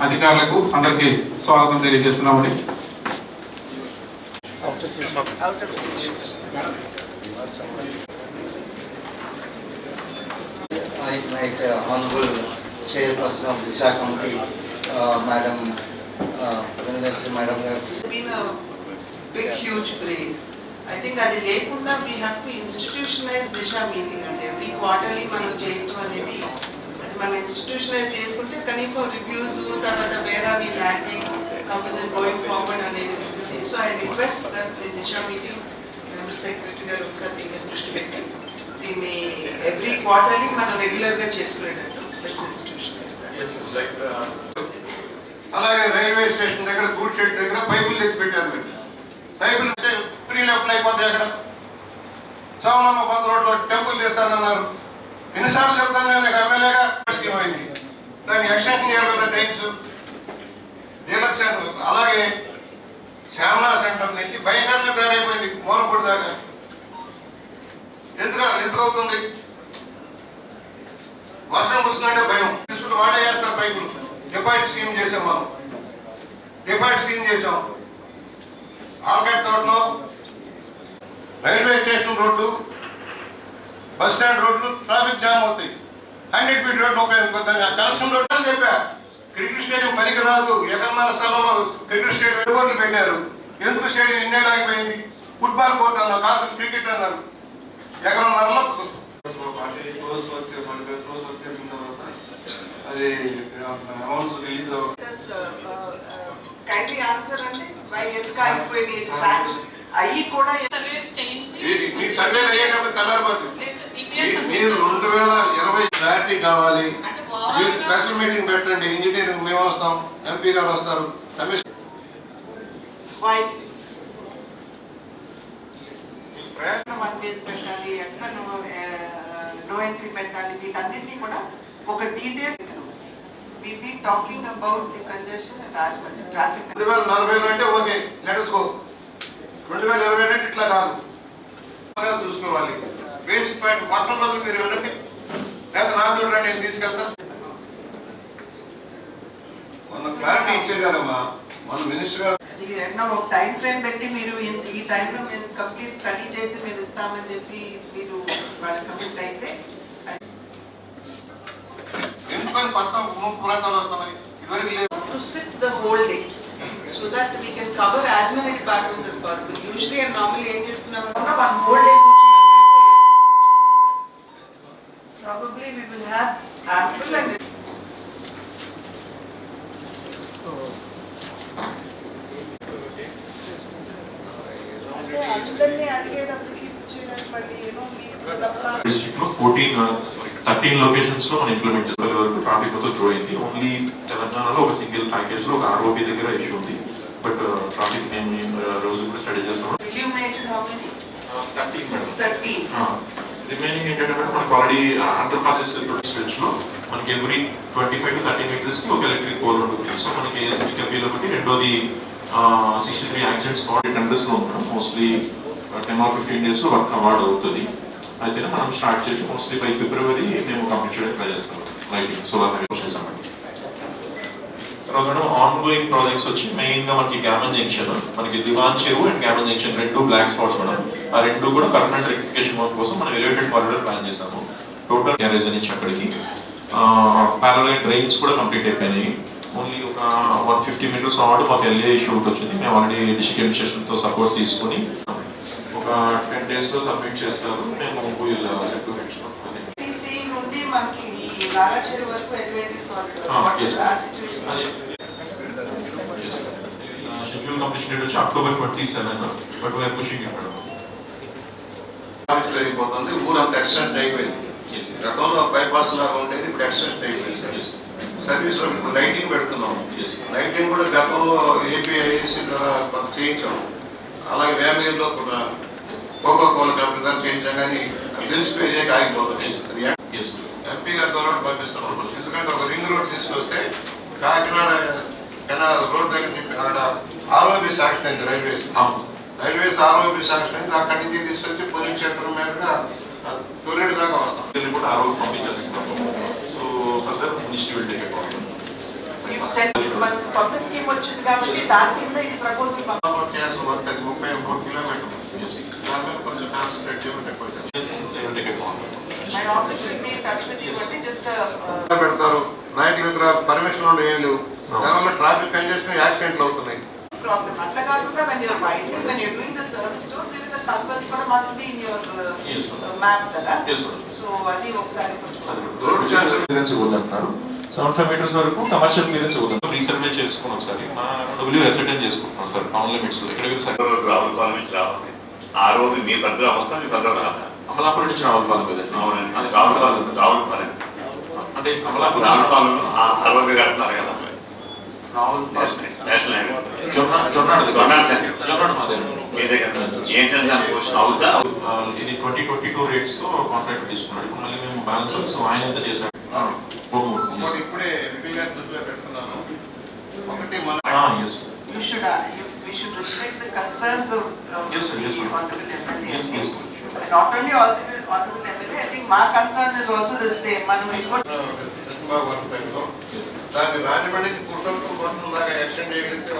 అధికారులకు అందరికీ స్వాగతం తెలియజేస్తున్నామండి. Honorable Chairperson of Disha Committee, Madam Madam. It's been a big, huge break. I think అది లేకుండా we have to institutionalize Disha meeting అంటే every quarterly మనం చేయటం అనేది మనం institutionalize చేసుకుంటే కనీసం రివ్యూస్ తర్వాత where are we lacking how is it going forward అనేది ఉంటుంది. So I request that the Disha meeting secretary గారు ఒకసారి దీన్ని దృష్టి పెట్టి దీన్ని ఎవ్రీ క్వార్టర్లీ మనం రెగ్యులర్ గా చేసుకునేటట్టు లెట్స్ ఇన్స్టిట్యూషనలైజ్ దట్. అలాగే రైల్వే స్టేషన్ దగ్గర గూడ్ షెడ్ దగ్గర పైపులు తెచ్చి పెట్టారు. మీరు పైపులు అంటే ఫ్రీ లెఫ్ట్ అయిపోతాయి. అక్కడ సోమనమ్మ కొంత రోడ్లో టెంపుల్ చేస్తానన్నారు. ఎన్నిసార్లు చెప్తాను నేను ఎమ్మెల్యేగా స్కీమ్ అయింది, దాన్ని ఎక్స్టెన్షన్ చేయాలి కదా ట్రైన్స్ డీలక్స్ సెంటర్. అలాగే శ్యామలా సెంటర్ నుంచి భయంకరంగా తయారైపోయింది మోరపూడి దాకా. ఎందుకు అవుతుంది? వర్షం వస్తుందంటే భయం తీసుకుంటూ వాడే చేస్తారు పైపులు. డిపాజిట్ స్కీమ్ చేసాం, మనం డిపాజిట్ స్కీమ్ చేసాం. ఆల్గట్ తోటలో railway station road, bus stand రోడ్లు ట్రాఫిక్ జామ్ అవుతాయి. 100 ఫీట్ రోడ్డు ఉపయోగించుకుంటాం. కలెక్షన్ రోడ్డు అని చెప్పా. క్రికెట్ స్టేడియం పనికి రాదు. ఎకరన్నర స్థలంలో క్రికెట్ స్టేడియం ఎదుగుదల పెట్టారు. ఎందుకు స్టేడియం ఇన్నేళ్ళు ఆగిపోయింది? ఫుట్బాల్ కోర్టు అన్నారు, కాదు క్రికెట్ అన్నారు. ఎకరన్నరలో అది అమౌంట్ రిలీజ్ కైండ్లీ ఆన్సర్ అంటే వై ఎందుకు ఆగిపోయింది శాంక్షన్ అయ్యి కూడా మీ సర్వేలు అయ్యేటప్పుడు తెల్లారిపోతుంది. మీరు 2020 క్లారిటీ కావాలి. మీరు స్పెషల్ మీటింగ్ పెట్టండి. ఇంజనీరింగ్ మేము వస్తాం, ఎంపీ గారు వస్తారు. ప్రయత్నం వన్ వేస్ పెట్టాలి, ఎట్లా నో ఎంట్రీ పెట్టాలి, వీటన్నిటినీ కూడా ఒక detail talking about the congestion and Rajahmundry traffic. 2040 అంటే ఓకే, లెట్ us go. 2020 అంటే ఇట్లా కాదు, చూసుకోవాలి. వేస్ట్ పాయింట్ మొత్తం రోజులు మీరు వెళ్ళండి, లేదా నా చూడండి, నేను తీసుకెళ్తాను. మన క్లారిటీ ఇచ్చేదారమ్మా మన మినిస్టర్ గారు. ఒక టైం ఫ్రేమ్ పెట్టి మీరు ఈ టైంలో మేము కంప్లీట్ స్టడీ చేసి మీరు ఇస్తామని చెప్పి మీరు వాళ్ళ కమిట్ అయితే ఎందుకని కొత్త పురాతనలు వస్తున్నాయి ఇదివరకు లేదు. To SIT the whole day so that we can cover as many departments as possible. Usually and normally ఏం చేస్తున్నాం one whole day probably we will have ample and అందరినీ అడిగేటప్పటికి చేయాలి మళ్ళీ డిస్ట్రిక్ట్ లో 13 లొకేషన్స్ లో మనం ఇంప్లిమెంట్ చేసే వరకు ట్రాఫిక్ మొత్తం త్రూ అయింది. ఓన్లీ తెలంగాణలో ఒక సింగిల్ ప్యాకేజ్ లో ఒక ఆర్ఓబి దగ్గర ఇష్యూ ఉంది. బట్ ట్రాఫిక్ మేము రోజు కూడా స్టడీ చేస్తాం. రిమైనింగ్ ఏంటంటే మనకు ఆల్రెడీ అండర్ పాసెస్ స్ట్రెచ్ లో మనకి ఎవ్రీ 25 to 30 మీటర్స్ కి ఒక ఎలక్ట్రిక్ పోల్ ఉంటుంది. సో మనకి ఏఎస్పీలో ఒకటి, రెండోది 63 యాక్సిడెంట్స్ టెండర్స్ లో ఉన్నాం. మోస్ట్లీ 10 or 15 days లో వర్క్ అవార్డ్ అవుతుంది. అయితే మనం స్టార్ట్ చేసి మోస్ట్లీ బై ఫిబ్రవరి మేము కంప్లీట్ చేయడానికి ట్రై చేస్తాం. లైటింగ్ సోలార్ చేసామండి. తర్వాత మేడం ఆన్ గోయింగ్ ప్రాజెక్ట్స్ వచ్చి మెయిన్ గా మనకి గ్యామన్ జంక్షన్, మనకి దివాన్ చెరువు అండ్ గ్యామన్ జంక్షన్ రెండు బ్లాక్ స్పాట్స్ మేడం. ఆ రెండు కూడా పర్మనెంట్ రెక్టిఫికేషన్ వర్క్ కోసం మనం ఎలివేటెడ్ కారిడార్ ప్లాన్ చేసాము. టోటల్ గ్యారేజ్ నుంచి అక్కడికి ప్యారలల్ డ్రైన్స్ కూడా కంప్లీట్ అయిపోయినాయి. ఓన్లీ ఒక 150 మీటర్స్ ఆర్డ్ మాకు ఎల్ఏ షూట్ వచ్చింది. మేము ఆల్రెడీ డిస్ట్రిక్ట్ అడ్మినిస్ట్రేషన్తో సపోర్ట్ తీసుకుని ఒక 10 days లో సబ్మిట్ చేస్తారు. మేము షెడ్యూల్ కంప్లీషన్ డేట్ వచ్చి October 27, but we are pushing it madam. అయిపోతుంది, ఊరంతా ఎక్స్టెంట్ అయిపోయింది. గతంలో బైపాస్ లాగా ఉండేది, ఇప్పుడు ఎక్స్టెంట్ అయిపోయింది. సర్వీస్ లో ఇప్పుడు లైటింగ్ పెడుతున్నాం. లైటింగ్ కూడా గతంలో ఏపీఐసి ద్వారా కొంత చేయించాం. అలాగే వేమగిరిలో కోకో కోల కంపెనీ ద్వారా చేయించాం, కానీ బిల్స్ పే చేయక ఆగిపోతుంది. ఎంపీ గారి ద్వారా పంపిస్తున్నాం. ఎందుకంటే ఒక రింగ్ రోడ్ తీసుకొస్తే కాకినాడ రోడ్ దగ్గర నుంచి అక్కడ ఆర్ఓబి శాంక్షన్ అయింది. రైల్వేస్ ఆర్ఓబి శాంక్షన్ అయింది. అక్కడి నుంచి తీసుకొచ్చి పోలీస్ క్షేత్రం మీదుగా తొలిటి దాకా వస్తాం. కూడా ఆరోగ్యం పంపించేస్తున్నాం. So further ministry will take account. You said మనకు కొత్త స్కీమ్ వచ్చింది కాబట్టి దాని కింద ఇది ప్రపోజల్ చేయాల్సిన వర్క్ అది 33 కిలోమీటర్లు. దాని మీద కొంచెం కాన్సన్ట్రేట్ చేయమని ఎక్కువ my office will be in touch with you అంటే జస్ట్ పెడతారు. నాయకుల దగ్గర పర్మిషన్ ఏం లేవు. దానివల్ల ట్రాఫిక్ కంజెషన్ యాక్సిడెంట్లు అవుతున్నాయి. ప్రాబ్లం అట్లా కాకుండా when you're writing, when you're doing the service roads, even the culverts కూడా must be in your map కదా. సో అది ఒకసారి కొంచెం క్లియరెన్స్ ఇవ్వదంటున్నారు. 75 మీటర్స్ వరకు కమర్షియల్ క్లియరెన్స్ ఇవ్వదు. రీసర్వే చేసుకుని ఒకసారి మా డబ్ల్యూ అసెటైన్ చేసుకుంటున్నాం సార్ టౌన్ లిమిట్స్ లో ఎక్కడెక్కడ రావులపాలెం నుంచి రావాలి. ఆ రోడ్డు మీ దగ్గర వస్తా మీ దగ్గర రాదా? అమలాపురం నుంచి రావులపాలెం కదండి. అవునండి, రావులపాలెం అంటే అమలాపురం రావులపాలెంలో ఆ రోడ్డు కడుతున్నారు కదా నేషనల్ హైవే. జొన్నాడు మాదే మీదే కదా. ఏంటంటే దాని క్వశ్చన్ అవుతా ఇది 2022 రేట్స్ తో కాంట్రాక్ట్ తీసుకున్నాడు. ఇప్పుడు మళ్ళీ మేము బ్యాలెన్స్ సో ఆయన ఎంత చేశాడు ఇంకోటి ఇప్పుడే ఎంపీ గారి దృష్టిలో పెడుతున్నాను. ఒకటి మన you should we should respect the concerns of Yes, sir, yes, sir. the honorable MLA. Yes, yes. And not only honorable MLA, I think my concern is also the same. మనం ఇంకోటి కృష్ణబాబు గారి టైంలో దాన్ని రాజమండ్రికి పురుషోత్తం పట్టణం దాకా ఎక్స్టెండ్ చేయగలిగితే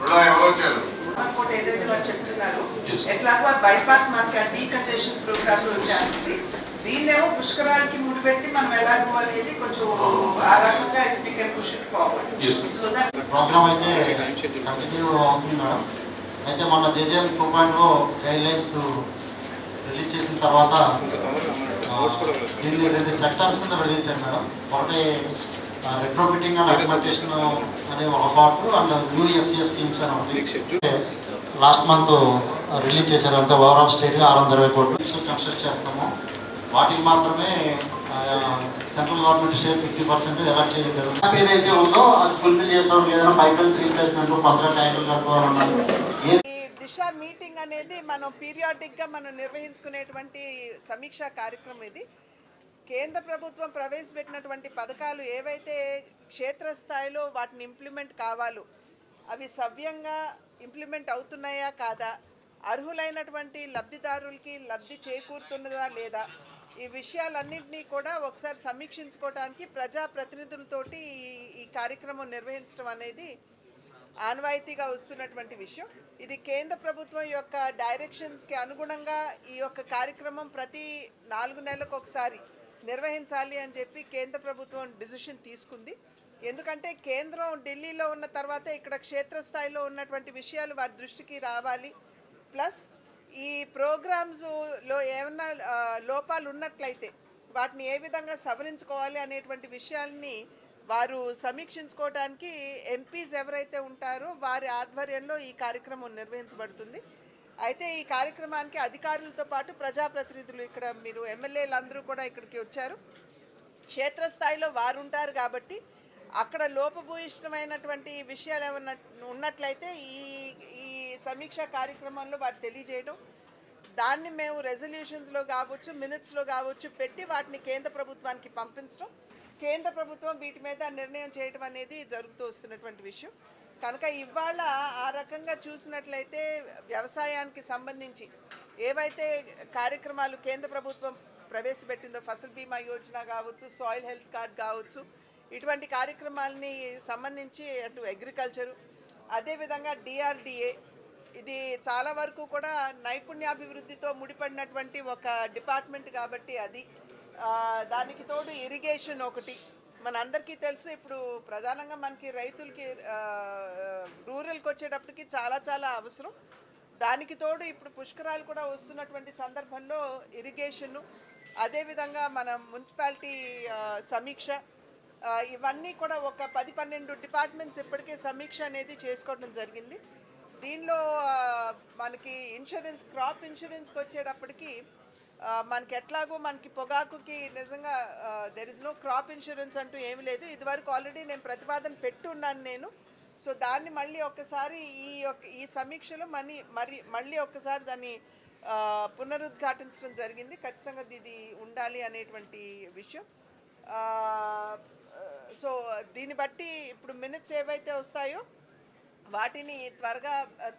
రుణా ఎవరు వచ్చారు ఇంకోటి ఏదైతే వాళ్ళు చెప్తున్నారు Yes. ఎట్లాగో బైపాస్ మనకి డీకంజెషన్ ప్రోగ్రామ్ లో వచ్చేస్తుంది. దీన్నేమో పుష్కరాలకి ముడిపెట్టి మనం ఎలాగో అనేది కొంచెం ఆ రకంగా we can push it forward. Yes. So that program అయితే కంటిన్యూ అవుతుంది మేడం. అయితే మొన్న జేజేఎం 2.0 గైడ్ లైన్స్ రిలీజ్ చేసిన తర్వాత దీన్ని 2 సెక్టార్స్ కింద విడదీశారు మేడం. ఒకటి రెట్రోఫిట్టింగ్ అండ్ అగ్మెంటేషన్ అనే ఒక part and new SCS schemes అని ఒకటి లాస్ట్ మంత్ రిలీజ్ చేశారు. అంటే ఓవరాల్ స్టేట్గా 620 కోట్లు కన్స్ట్రక్ట్ చేస్తాము. వాటికి మాత్రమే సెంట్రల్ గవర్నమెంట్ షేర్ 50% ఎలక్ట్ చేయడం జరుగుతుంది. ఏదైతే ఉందో అది ఫుల్ఫిల్ చేస్తాం. ఏదైనా పైప్ లైన్స్ రీప్లేస్మెంట్ 15 ట్యాంకులు కట్టుకోవాలన్నారు. ఈ దిశ మీటింగ్ అనేది మనం పీరియాడిక్గా మనం నిర్వహించుకునేటువంటి సమీక్షా కార్యక్రమం ఇది. కేంద్ర ప్రభుత్వం ప్రవేశపెట్టినటువంటి పథకాలు ఏవైతే క్షేత్రస్థాయిలో వాటిని ఇంప్లిమెంట్ కావాలో అవి సవ్యంగా ఇంప్లిమెంట్ అవుతున్నాయా కాదా, అర్హులైనటువంటి లబ్ధిదారులకి లబ్ధి చేకూరుతున్నదా లేదా, ఈ విషయాలన్నింటినీ కూడా ఒకసారి సమీక్షించుకోవడానికి ప్రజాప్రతినిధులతోటి ఈ కార్యక్రమం నిర్వహించడం అనేది ఆనవాయితీగా వస్తున్నటువంటి విషయం. ఇది కేంద్ర ప్రభుత్వం యొక్క డైరెక్షన్స్కి అనుగుణంగా ఈ యొక్క కార్యక్రమం ప్రతి 4 నెలలకు ఒకసారి నిర్వహించాలి అని చెప్పి కేంద్ర ప్రభుత్వం డిసిషన్ తీసుకుంది. ఎందుకంటే కేంద్రం ఢిల్లీలో ఉన్న తర్వాత ఇక్కడ క్షేత్రస్థాయిలో ఉన్నటువంటి విషయాలు వారి దృష్టికి రావాలి. ప్లస్ ఈ ప్రోగ్రామ్స్లో ఏమన్నా లోపాలు ఉన్నట్లయితే వాటిని ఏ విధంగా సవరించుకోవాలి అనేటువంటి విషయాల్ని వారు సమీక్షించుకోవడానికి ఎంపీస్ ఎవరైతే ఉంటారో వారి ఆధ్వర్యంలో ఈ కార్యక్రమం నిర్వహించబడుతుంది. అయితే ఈ కార్యక్రమానికి అధికారులతో పాటు ప్రజాప్రతినిధులు ఇక్కడ మీరు ఎమ్మెల్యేలు అందరూ కూడా ఇక్కడికి వచ్చారు. క్షేత్రస్థాయిలో వారు ఉంటారు కాబట్టి అక్కడ లోపభూయిష్టమైనటువంటి విషయాలు ఏమన్నా ఉన్నట్లయితే ఈ సమీక్షా కార్యక్రమంలో వారు తెలియజేయడం, దాన్ని మేము రెజల్యూషన్స్లో కావచ్చు మినిట్స్లో కావచ్చు పెట్టి వాటిని కేంద్ర ప్రభుత్వానికి పంపించడం, కేంద్ర ప్రభుత్వం వీటి మీద నిర్ణయం చేయడం అనేది జరుగుతూ వస్తున్నటువంటి విషయం. కనుక ఇవాళ ఆ రకంగా చూసినట్లయితే వ్యవసాయానికి సంబంధించి ఏవైతే కార్యక్రమాలు కేంద్ర ప్రభుత్వం ప్రవేశపెట్టిందో ఫసల్ బీమా యోజన కావచ్చు, సాయిల్ హెల్త్ కార్డ్ కావచ్చు, ఇటువంటి కార్యక్రమాలని సంబంధించి అటు అగ్రికల్చరు అదేవిధంగా డిఆర్డిఏ ఇది చాలా వరకు కూడా నైపుణ్యాభివృద్ధితో ముడిపడినటువంటి ఒక డిపార్ట్మెంట్ కాబట్టి అది దానికి తోడు ఇరిగేషన్ ఒకటి మనందరికీ తెలుసు. ఇప్పుడు ప్రధానంగా మనకి రైతులకి రూరల్కి వచ్చేటప్పటికి చాలా అవసరం. దానికి తోడు ఇప్పుడు పుష్కరాలు కూడా వస్తున్నటువంటి సందర్భంలో ఇరిగేషను అదేవిధంగా మన మున్సిపాలిటీ సమీక్ష ఇవన్నీ కూడా ఒక 10-12 డిపార్ట్మెంట్స్ ఇప్పటికే సమీక్ష అనేది చేసుకోవడం జరిగింది. దీనిలో మనకి ఇన్సూరెన్స్ క్రాప్ ఇన్సూరెన్స్కి వచ్చేటప్పటికి మనకి ఎట్లాగో మనకి పొగాకుకి నిజంగా there is no crop insurance అంటూ ఏమీ లేదు. ఇదివరకు ఆల్రెడీ నేను ప్రతిపాదన పెట్టున్నాను నేను. సో దాన్ని మళ్ళీ ఒక్కసారి ఈ సమీక్షలో మళ్ళీ ఒక్కసారి దాన్ని పునరుద్ఘాటించడం జరిగింది. ఖచ్చితంగా ఇది ఉండాలి అనేటువంటి విషయం. సో దీన్ని బట్టి ఇప్పుడు మినిట్స్ ఏవైతే వస్తాయో వాటిని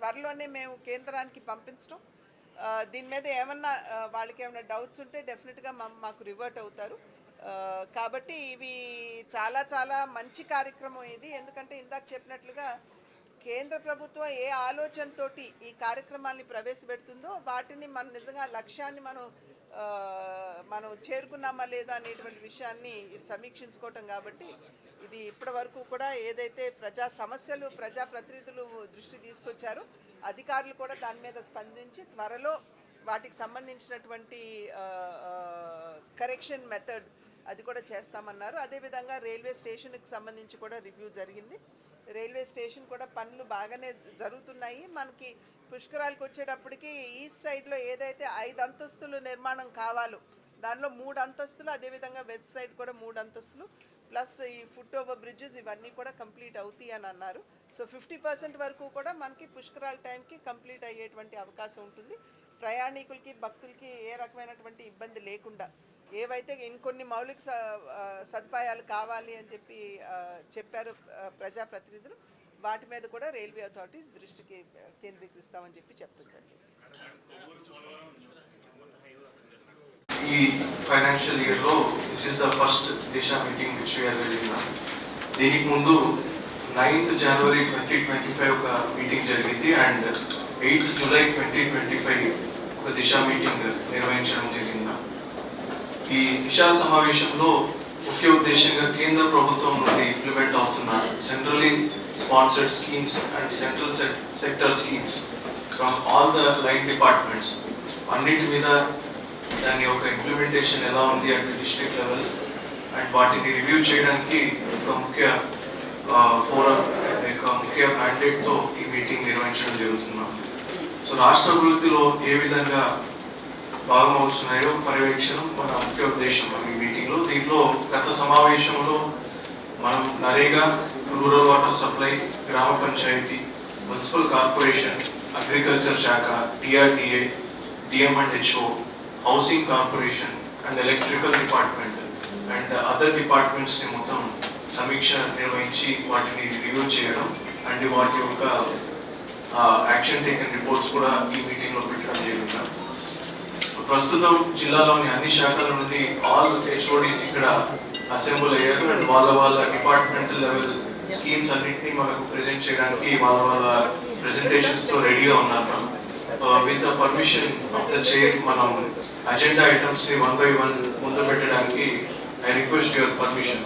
త్వరలోనే మేము కేంద్రానికి పంపించడం, దీని మీద ఏమన్నా వాళ్ళకి ఏమైనా డౌట్స్ ఉంటే డెఫినెట్గా మాకు రివర్ట్ అవుతారు. కాబట్టి ఇవి చాలా చాలా మంచి కార్యక్రమం ఇది. ఎందుకంటే ఇందాక చెప్పినట్లుగా కేంద్ర ప్రభుత్వం ఏ ఆలోచనతోటి ఈ కార్యక్రమాన్ని ప్రవేశపెడుతుందో వాటిని మనం నిజంగా లక్ష్యాన్ని మనం చేరుకున్నామా లేదా అనేటువంటి విషయాన్ని సమీక్షించుకోవటం. కాబట్టి ఇది ఇప్పటి వరకు కూడా ఏదైతే ప్రజా సమస్యలు ప్రజాప్రతినిధులు దృష్టి తీసుకొచ్చారో అధికారులు కూడా దాని మీద స్పందించి త్వరలో వాటికి సంబంధించినటువంటి కరెక్షన్ మెథడ్ అది కూడా చేస్తామన్నారు. అదేవిధంగా రైల్వే స్టేషన్కి సంబంధించి కూడా రివ్యూ జరిగింది. రైల్వే స్టేషన్ కూడా పనులు బాగానే జరుగుతున్నాయి. మనకి పుష్కరాలకు వచ్చేటప్పటికి ఈస్ట్ సైడ్లో ఏదైతే 5 అంతస్తులు నిర్మాణం కావాలో దానిలో 3 అంతస్తులు, అదేవిధంగా వెస్ట్ సైడ్ కూడా 3 అంతస్తులు ప్లస్ ఈ ఫుట్ ఓవర్ బ్రిడ్జెస్ ఇవన్నీ కూడా కంప్లీట్ అవుతాయి అని అన్నారు. సో 50% వరకు కూడా మనకి పుష్కరాల టైంకి కంప్లీట్ అయ్యేటువంటి అవకాశం ఉంటుంది. ప్రయాణికులకి భక్తులకి ఏ రకమైనటువంటి ఇబ్బంది లేకుండా ఏవైతే ఇంకొన్ని మౌలిక సదుపాయాలు కావాలి అని చెప్పారు ప్రజాప్రతినిధులు, వాటి మీద కూడా రైల్వే అథారిటీస్ దృష్టికి కేంద్రీకరిస్తామని చెప్పడం జరిగింది. ఈ ఫైనాన్షియల్ ఇయర్లో this is the first Disha meeting which we are holding. దీనికి ముందు 9th January 2025 ఒక మీటింగ్ జరిగింది అండ్ 8th July 2025 ఒక దిశ మీటింగ్ నిర్వహించడం జరిగింది. ఈ దిశా సమావేశంలో ముఖ్య ఉద్దేశంగా కేంద్ర ప్రభుత్వం నుండి ఇంప్లిమెంట్ అవుతున్న centrally sponsored schemes and central sector schemes from all the line departments అన్నిటి మీద దాని యొక్క ఇంప్లిమెంటేషన్ ఎలా ఉంది అట్ డిస్ట్రిక్ట్ లెవెల్ అండ్ వాటిని రివ్యూ చేయడానికి ఒక ముఖ్య ఫోరం, ఒక ముఖ్య మ్యాండేట్తో ఈ మీటింగ్ నిర్వహించడం జరుగుతున్నాం. సో రాష్ట్ర అభివృద్ధిలో ఏ విధంగా భాగమవుతున్నాయో పర్యవేక్షణ మన ముఖ్య ఉద్దేశం ఈ మీటింగ్లో. దీంట్లో గత సమావేశంలో మనం NREGA, rural water supply, gram panchayat, municipal corporation, agriculture శాఖ, DRDA, DM and HO, housing corporation and electrical department and other డిపార్ట్మెంట్స్ని మొత్తం సమీక్ష నిర్వహించి వాటిని రివ్యూ చేయడం అండ్ వాటి యొక్క యాక్షన్ టేకన్ రిపోర్ట్స్ కూడా ఈ మీటింగ్లో పెట్టడం జరుగుతుంది. ప్రస్తుతం జిల్లాలోని అన్ని శాఖల నుండి ఆల్ హెచ్ఓడీస్ ఇక్కడ అసెంబ్ల్ అయ్యారు అండ్ వాళ్ళ డిపార్ట్మెంటల్ లెవెల్ స్కీమ్స్ అన్నింటినీ మనకు ప్రెజెంట్ చేయడానికి వాళ్ళ ప్రెజెంటేషన్స్తో రెడీగా ఉన్నారు. With the permission of the chair మనం అజెండా ఐటమ్స్ని 1 by 1 ముందు పెట్టడానికి ఐ రిక్వెస్ట్ యువర్ పర్మిషన్.